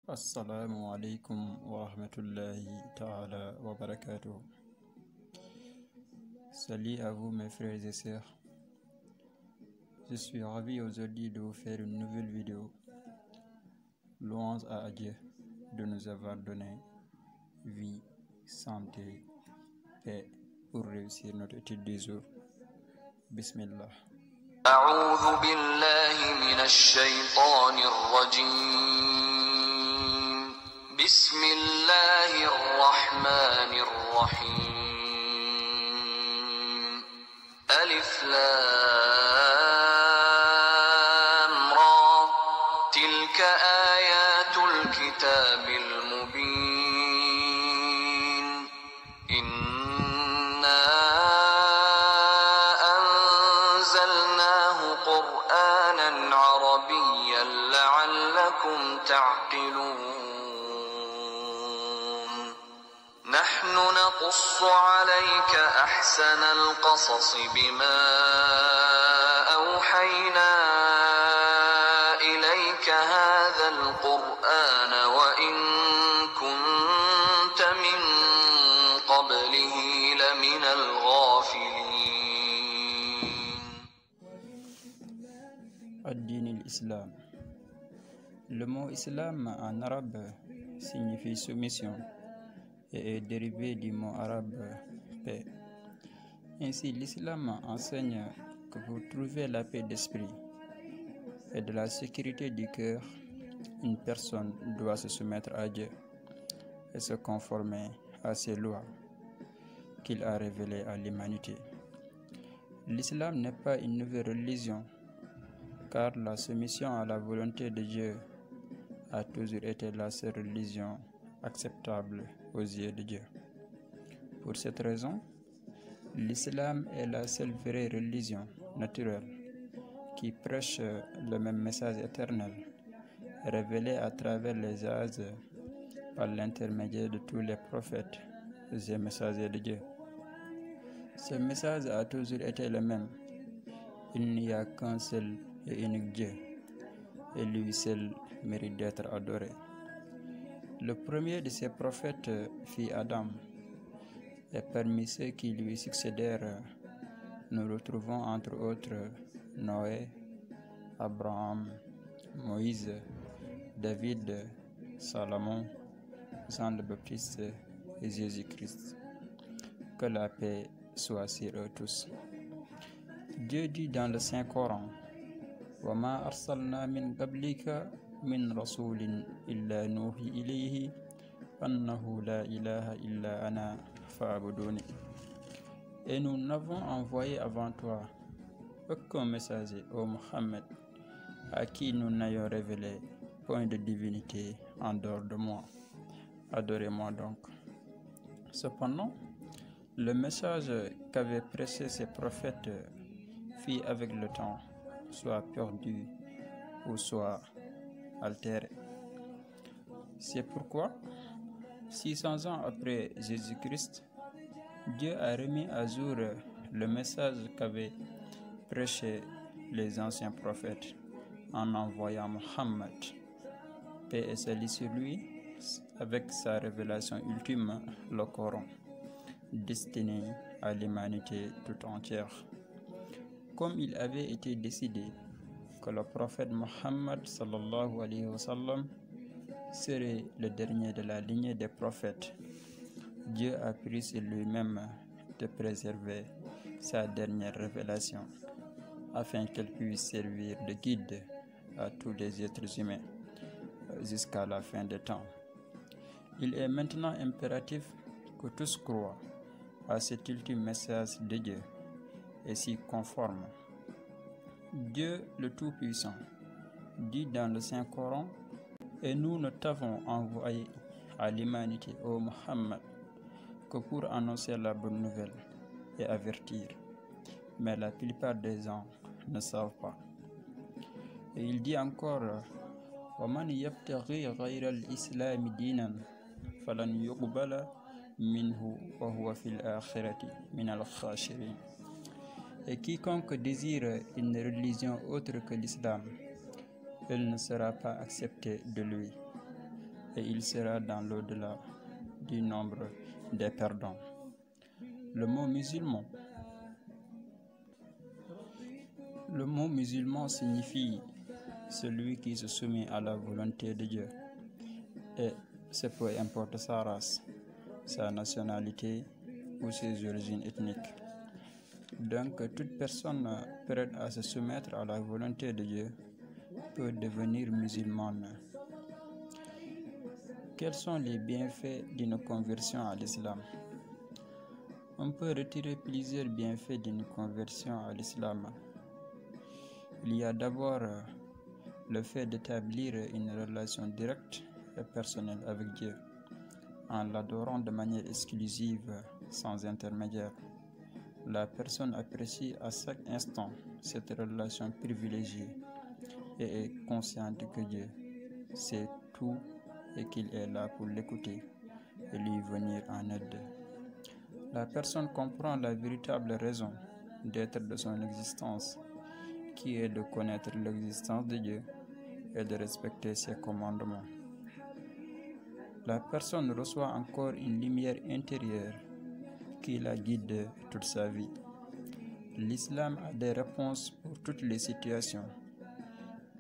Assalamu alaikum wa rahmatullahi ta'ala wa barakatuh. Salut à vous mes frères et sœurs. Je suis ravi aujourd'hui de vous faire une nouvelle vidéo. Louange à Dieu de nous avoir donné vie, santé, paix pour réussir notre étude du jour. Bismillah. أعوذ بالله من الشيطان الرجيم. بسم الله الرحمن الرحيم. ألف لام را تلك آيات الكتاب المبين. إنا أنزلناه قرآنا عربيا لعلكم تعقلون. نحن نقص عليك أحسن القصص بما أوحينا إليك هذا القرآن وإن كنت من قبله لمن الغافلين. Ad-Din l'Islam. Le mot islam en arabe signifie soumission et est dérivé du mot arabe paix. Ainsi, l'islam enseigne que pour trouver la paix d'esprit et de la sécurité du cœur, une personne doit se soumettre à Dieu et se conformer à ses lois qu'il a révélées à l'humanité. L'islam n'est pas une nouvelle religion, car la soumission à la volonté de Dieu a toujours été la seule religion acceptable aux yeux de Dieu. Pour cette raison, l'islam est la seule vraie religion naturelle qui prêche le même message éternel, révélé à travers les âges par l'intermédiaire de tous les prophètes et messagers de Dieu. Ce message a toujours été le même. Il n'y a qu'un seul et unique Dieu, et lui seul mérite d'être adoré. Le premier de ces prophètes fut Adam, et parmi ceux qui lui succédèrent, nous retrouvons entre autres Noé, Abraham, Moïse, David, Salomon, Jean le Baptiste et Jésus-Christ. Que la paix soit sur eux tous. Dieu dit dans le Saint-Coran: وَمَا أَرْسَلْنَا مِنْ قَبْلِكَ مِنْ رَسُولٍ إِلَّا نُوحِي إِلَيْهِ أَنَّهُ لَا إِلَهَ إِلَّا أَنَا فَاعْبُدُونِ. Et nous n'avons envoyé avant toi aucun messager, ô Mohammed, à qui nous n'ayons révélé point de divinité en dehors de moi. Adorez-moi donc. Cependant, le message qu'avaient prêché ces prophètes fit avec le temps soit perdu ou soit altéré. C'est pourquoi, 600 ans après Jésus-Christ, Dieu a remis à jour le message qu'avaient prêché les anciens prophètes en envoyant Mohammed, paix et salut sur lui, avec sa révélation ultime, le Coran, destiné à l'humanité tout entière. Comme il avait été décidé que le prophète Mohammed sallallahu alayhi wa sallam serait le dernier de la lignée des prophètes, Dieu a pris sur lui-même de préserver sa dernière révélation afin qu'elle puisse servir de guide à tous les êtres humains jusqu'à la fin des temps. Il est maintenant impératif que tous croient à cet ultime message de Dieu et s'y conforment. Dieu le Tout-Puissant dit dans le Saint-Coran: et nous ne t'avons envoyé à l'humanité, ô Mohammed, que pour annoncer la bonne nouvelle et avertir. Mais la plupart des gens ne savent pas. Et il dit encore: وَمَنْ يَبْتَغِي غَيْرَ الْإِسْلَامِ دِينًا فَلَنْ يُقْبَلَ مِنْهُ وَهُوَ فِي الْآخِرَةِ مِنَ الْخَاسِرِينَ. Et quiconque désire une religion autre que l'islam, elle ne sera pas acceptée de lui, et il sera dans l'au-delà du nombre des perdants. Le mot musulman signifie celui qui se soumet à la volonté de Dieu, et c'est peu importe sa race, sa nationalité ou ses origines ethniques. Donc, toute personne prête à se soumettre à la volonté de Dieu peut devenir musulmane. Quels sont les bienfaits d'une conversion à l'islam? On peut retirer plusieurs bienfaits d'une conversion à l'islam. Il y a d'abord le fait d'établir une relation directe et personnelle avec Dieu, en l'adorant de manière exclusive, sans intermédiaire. La personne apprécie à chaque instant cette relation privilégiée et est consciente que Dieu sait tout et qu'il est là pour l'écouter et lui venir en aide. La personne comprend la véritable raison d'être de son existence, qui est de connaître l'existence de Dieu et de respecter ses commandements. La personne reçoit encore une lumière intérieure qui la guide toute sa vie. L'islam a des réponses pour toutes les situations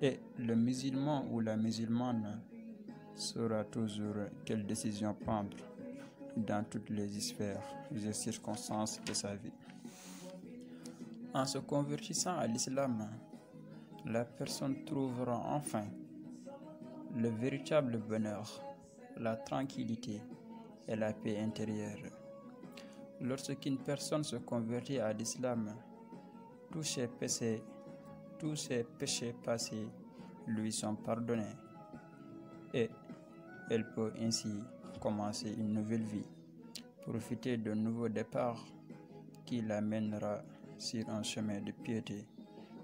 et le musulman ou la musulmane saura toujours quelle décision prendre dans toutes les sphères et circonstances de sa vie. En se convertissant à l'islam, la personne trouvera enfin le véritable bonheur, la tranquillité et la paix intérieure. Lorsqu'une personne se convertit à l'islam, tous ses péchés passés lui sont pardonnés et elle peut ainsi commencer une nouvelle vie, profiter d'un nouveau départ qui l'amènera sur un chemin de piété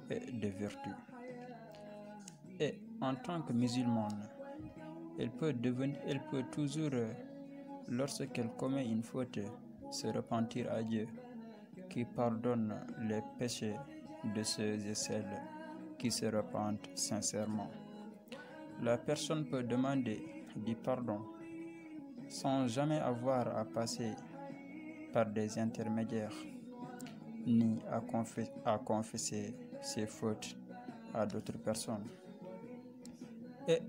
et de vertu. Et en tant que musulmane, elle peut toujours, lorsqu'elle commet une faute, se repentir à Dieu, qui pardonne les péchés de ceux et celles qui se repentent sincèrement. La personne peut demander du pardon sans jamais avoir à passer par des intermédiaires, ni à confesser ses fautes à d'autres personnes. Et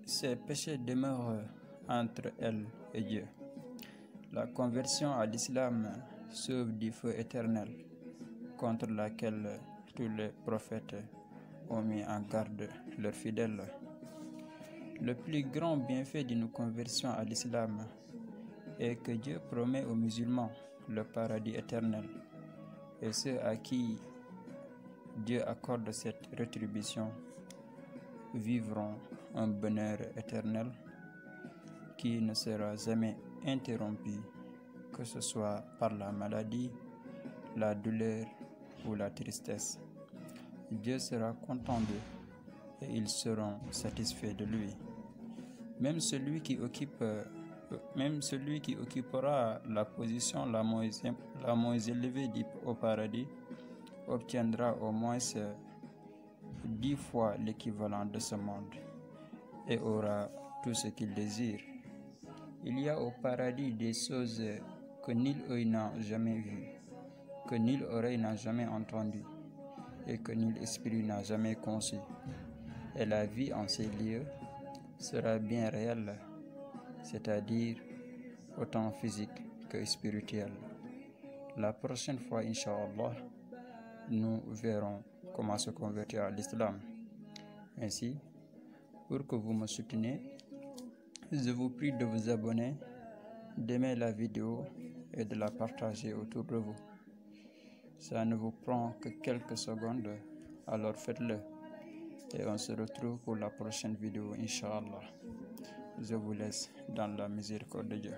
ces péchés demeurent entre elle et Dieu. La conversion à l'islam sauve du feu éternel contre laquelle tous les prophètes ont mis en garde leurs fidèles. Le plus grand bienfait d'une conversion à l'islam est que Dieu promet aux musulmans le paradis éternel, et ceux à qui Dieu accorde cette rétribution vivront un bonheur éternel qui ne sera jamais interrompu, que ce soit par la maladie, la douleur ou la tristesse. Dieu sera content d'eux et ils seront satisfaits de lui. Même celui qui occupera la position la moins élevée au paradis obtiendra au moins 10 fois l'équivalent de ce monde et aura tout ce qu'il désire. Il y a au paradis des choses que nul œil n'a jamais vues, que nulle oreille n'a jamais entendues et que nul esprit n'a jamais conçu. Et la vie en ces lieux sera bien réelle, c'est-à-dire autant physique que spirituelle. La prochaine fois, Inch'Allah, nous verrons comment se convertir à l'islam. Ainsi, pour que vous me souteniez, je vous prie de vous abonner, d'aimer la vidéo et de la partager autour de vous. Ça ne vous prend que quelques secondes, alors faites-le. Et on se retrouve pour la prochaine vidéo, Inch'Allah. Je vous laisse dans la miséricorde de Dieu.